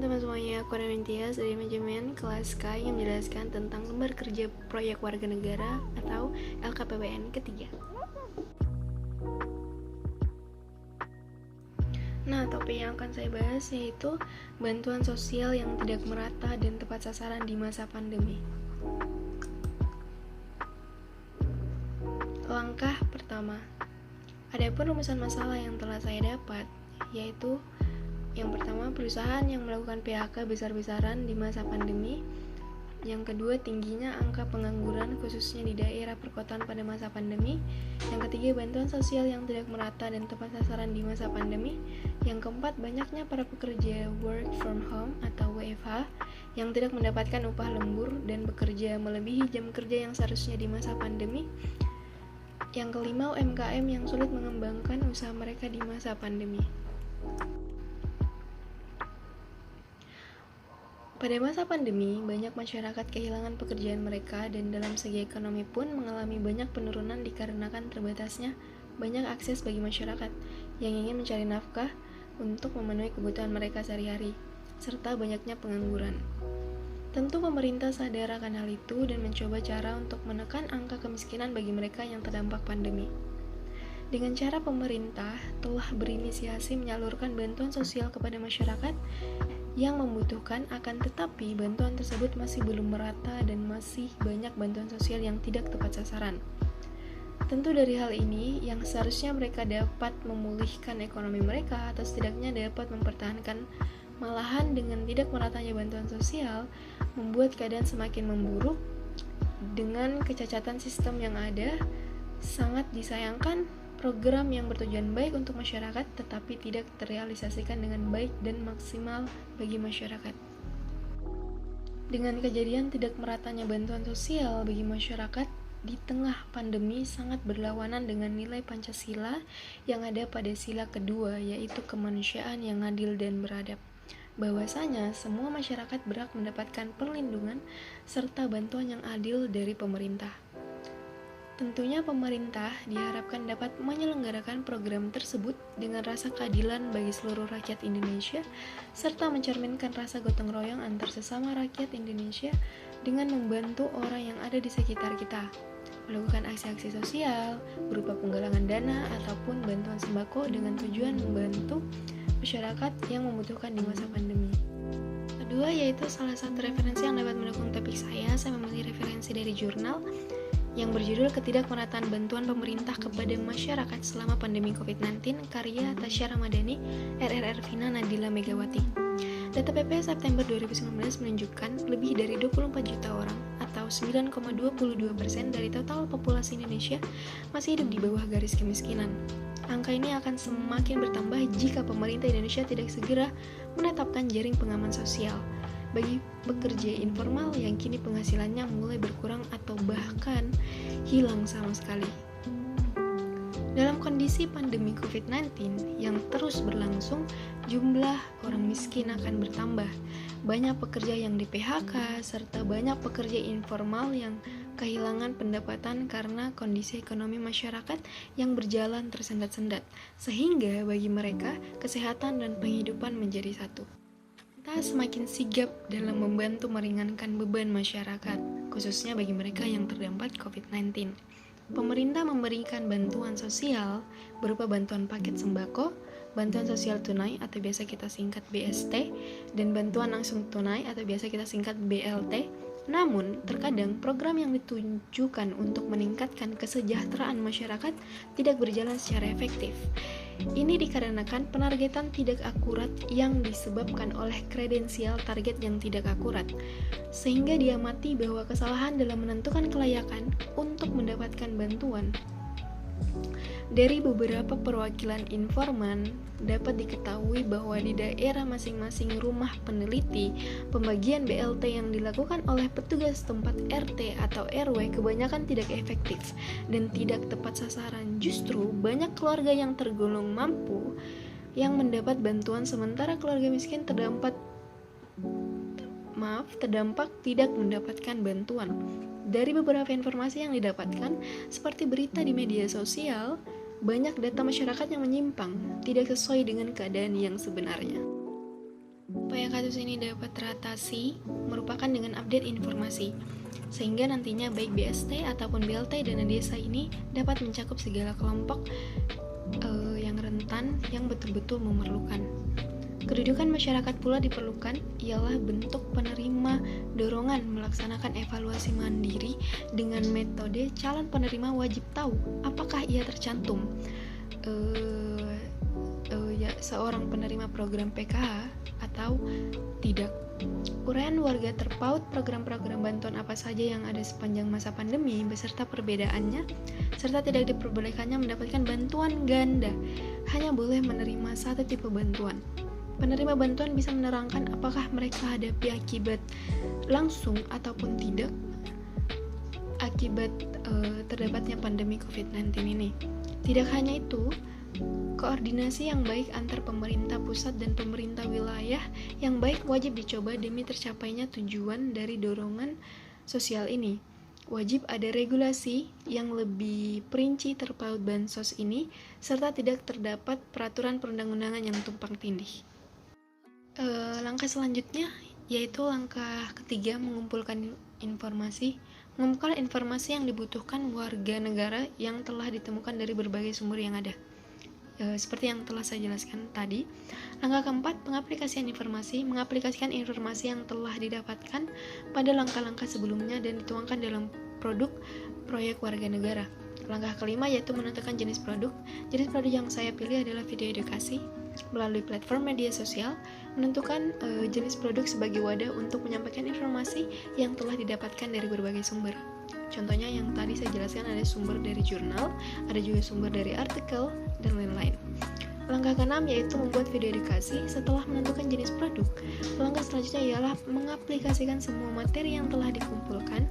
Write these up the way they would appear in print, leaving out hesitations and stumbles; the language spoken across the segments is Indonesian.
teman-teman semuanya, aku Nintias dari manajemen kelas K yang menjelaskan tentang lembar kerja proyek warga negara atau LKPPN ketiga. Nah, topik yang akan saya bahas yaitu bantuan sosial yang tidak merata dan tepat sasaran di masa pandemi. Langkah pertama, adapun rumusan masalah yang telah saya dapat, yaitu yang pertama, perusahaan yang melakukan PHK besar-besaran di masa pandemi. Yang kedua, tingginya angka pengangguran khususnya di daerah perkotaan pada masa pandemi. Yang ketiga, bantuan sosial yang tidak merata dan tepat sasaran di masa pandemi. Yang keempat, banyaknya para pekerja work from home atau WFH yang tidak mendapatkan upah lembur dan bekerja melebihi jam kerja yang seharusnya di masa pandemi. Yang kelima, UMKM yang sulit mengembangkan usaha mereka di masa pandemi. Pada masa pandemi, banyak masyarakat kehilangan pekerjaan mereka dan dalam segi ekonomi pun mengalami banyak penurunan dikarenakan terbatasnya banyak akses bagi masyarakat yang ingin mencari nafkah untuk memenuhi kebutuhan mereka sehari-hari, serta banyaknya pengangguran. Tentu pemerintah sadar akan hal itu dan mencoba cara untuk menekan angka kemiskinan bagi mereka yang terdampak pandemi. Dengan cara pemerintah telah berinisiasi menyalurkan bantuan sosial kepada masyarakat yang membutuhkan, akan tetapi bantuan tersebut masih belum merata dan masih banyak bantuan sosial yang tidak tepat sasaran. Tentu dari hal ini, yang seharusnya mereka dapat memulihkan ekonomi mereka atau setidaknya dapat mempertahankan, malahan dengan tidak meratanya bantuan sosial, membuat keadaan semakin memburuk. Dengan kecacatan sistem yang ada, sangat disayangkan program yang bertujuan baik untuk masyarakat tetapi tidak terrealisasikan dengan baik dan maksimal bagi masyarakat. Dengan kejadian tidak meratanya bantuan sosial bagi masyarakat di tengah pandemi sangat berlawanan dengan nilai Pancasila yang ada pada sila kedua, yaitu kemanusiaan yang adil dan beradab. Bahwasanya semua masyarakat berhak mendapatkan perlindungan serta bantuan yang adil dari pemerintah. Tentunya pemerintah diharapkan dapat menyelenggarakan program tersebut dengan rasa keadilan bagi seluruh rakyat Indonesia serta mencerminkan rasa gotong royong antar sesama rakyat Indonesia dengan membantu orang yang ada di sekitar kita, melakukan aksi-aksi sosial berupa penggalangan dana ataupun bantuan sembako dengan tujuan membantu masyarakat yang membutuhkan di masa pandemi. Kedua, yaitu salah satu referensi yang dapat mendukung topik saya memilih referensi dari jurnal yang berjudul Ketidakmerataan Bantuan Pemerintah kepada Masyarakat Selama Pandemi COVID-19 karya Tasya Ramadhani, RRR Vina Nadila Megawati. Data PPS September 2019 menunjukkan lebih dari 24 juta orang atau 9,22% dari total populasi Indonesia masih hidup di bawah garis kemiskinan. Angka ini akan semakin bertambah jika pemerintah Indonesia tidak segera menetapkan jaring pengaman sosial bagi pekerja informal yang kini penghasilannya mulai berkurang atau bahkan hilang sama sekali. Dalam kondisi pandemi COVID-19 yang terus berlangsung, jumlah orang miskin akan bertambah. Banyak pekerja yang di PHK, serta banyak pekerja informal yang kehilangan pendapatan karena kondisi ekonomi masyarakat yang berjalan tersendat-sendat, sehingga bagi mereka, kesehatan dan penghidupan menjadi satu. Kita semakin sigap dalam membantu meringankan beban masyarakat, khususnya bagi mereka yang terdampak COVID-19. Pemerintah memberikan bantuan sosial berupa bantuan paket sembako, bantuan sosial tunai atau biasa kita singkat BST, dan bantuan langsung tunai atau biasa kita singkat BLT. Namun, terkadang program yang ditujukan untuk meningkatkan kesejahteraan masyarakat tidak berjalan secara efektif. Ini dikarenakan penargetan tidak akurat yang disebabkan oleh kredensial target yang tidak akurat, sehingga diamati bahwa kesalahan dalam menentukan kelayakan untuk mendapatkan bantuan dari beberapa perwakilan informan dapat diketahui bahwa di daerah masing-masing rumah peneliti, pembagian BLT yang dilakukan oleh petugas tempat RT atau RW kebanyakan tidak efektif dan tidak tepat sasaran. Justru banyak keluarga yang tergolong mampu yang mendapat bantuan sementara keluarga miskin terdampak tidak mendapatkan bantuan. Dari beberapa informasi yang didapatkan, seperti berita di media sosial, banyak data masyarakat yang menyimpang, tidak sesuai dengan keadaan yang sebenarnya. Supaya kasus ini dapat teratasi, merupakan dengan update informasi, sehingga nantinya baik BST ataupun BLT dana desa ini dapat mencakup segala kelompok yang rentan yang betul-betul memerlukan. Kedudukan masyarakat pula diperlukan ialah bentuk penerima dorongan melaksanakan evaluasi mandiri dengan metode calon penerima wajib tahu apakah ia tercantum seorang penerima program PKH atau tidak. Uraian warga terpaut program-program bantuan apa saja yang ada sepanjang masa pandemi beserta perbedaannya, serta tidak diperbolehkannya mendapatkan bantuan ganda, hanya boleh menerima satu tipe bantuan. Penerima bantuan bisa menerangkan apakah mereka hadapi akibat langsung ataupun tidak akibat terdapatnya pandemi COVID-19 ini. Tidak hanya itu, koordinasi yang baik antar pemerintah pusat dan pemerintah wilayah yang baik wajib dicoba demi tercapainya tujuan dari dorongan sosial ini. Wajib ada regulasi yang lebih perinci terpaut bansos ini, serta tidak terdapat peraturan perundang-undangan yang tumpang tindih. Langkah selanjutnya yaitu langkah ketiga, mengumpulkan informasi yang dibutuhkan warga negara yang telah ditemukan dari berbagai sumber yang ada. Seperti yang telah saya jelaskan tadi. Langkah keempat, mengaplikasikan informasi yang telah didapatkan pada langkah-langkah sebelumnya dan dituangkan dalam produk proyek warga negara. Langkah kelima yaitu menentukan jenis produk. Jenis produk yang saya pilih adalah video edukasi melalui platform media sosial. Menentukan jenis produk sebagai wadah untuk menyampaikan informasi yang telah didapatkan dari berbagai sumber. Contohnya yang tadi saya jelaskan, ada sumber dari jurnal, ada juga sumber dari artikel, dan lain-lain. Langkah keenam yaitu membuat video edukasi. Setelah menentukan jenis produk, langkah selanjutnya ialah mengaplikasikan semua materi yang telah dikumpulkan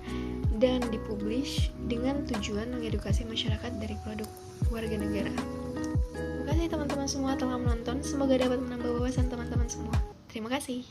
dan dipublish dengan tujuan mengedukasi masyarakat dari produk warga negara. Terima kasih teman-teman semua telah menonton. Semoga dapat menambah wawasan teman-teman semua. Terima kasih.